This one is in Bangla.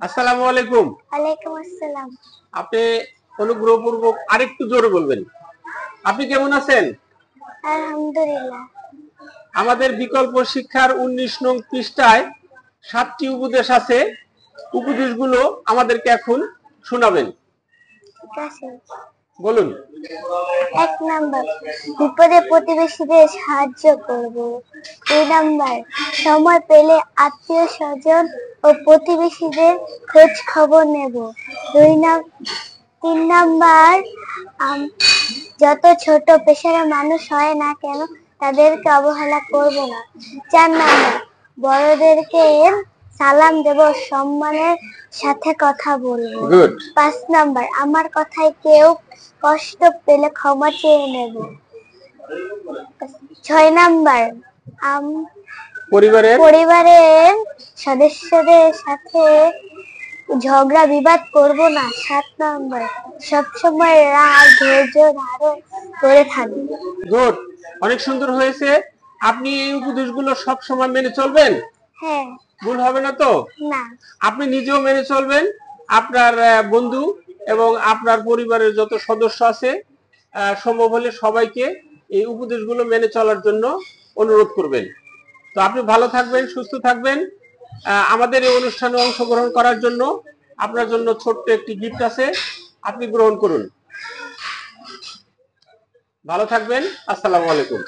আসসালামু আলাইকুম। ওয়ালাইকুম আসসালাম। আপনি অনুগ্রহপূর্বক আরেকটু জোরে বলবেন। আপনি কেমন আছেন? আলহামদুলিল্লাহ। আমাদের বিকল্প শিক্ষার 19 নং পৃষ্ঠায় 7টি উপদেশ আছে। উপদেশগুলো আমাদেরকে এখন শোনাবেন। ঠিক আছে। বলুন। 1 নাম্বার, বিপদে প্রতিবেশীদের সাহায্য করব। 2 নাম্বার, সময় পেলে আত্মীয় স্বজন ও প্রতিবেশীদের খোঁজ খবর নেব। 3 নাম্বার, যত ছোট পেশার মানুষ হয় না কেন তাদেরকে অবহেলা করব না। 4 নাম্বার, বড়দেরকে সালাম দেব, সম্মানের সাথে কথা বলবো। গুড। 5 নাম্বার, আমার কথায় কেউ কষ্ট পেলে ক্ষমা চেয়ে নেব। 6 নাম্বার, পরিবারের সদস্যদের সাথে ঝগড়া বিবাদ করব না। 7 নাম্বার, সবসময় রাগ ধৈর্য ধারণ করে থাকবো। গুড। অনেক সুন্দর হয়েছে। আপনি এই উপদেশগুলো সব সময় মেনে চলবেন? হ্যাঁ। ভুল হবে না তো? না। আপনি নিজেও মেনে চলবেন, আপনার বন্ধু এবং আপনার পরিবারের যত সদস্য আছে সম্ভব হলে সবাইকে এই উপদেশগুলো মেনে চলার জন্য অনুরোধ করবেন। তো আপনি ভালো থাকবেন, সুস্থ থাকবেন। আমাদের এই অনুষ্ঠানে অংশগ্রহণ করার জন্য আপনার জন্য ছোট্ট একটি গিফট আছে, আপনি গ্রহণ করুন। ভালো থাকবেন। আসসালামু আলাইকুম।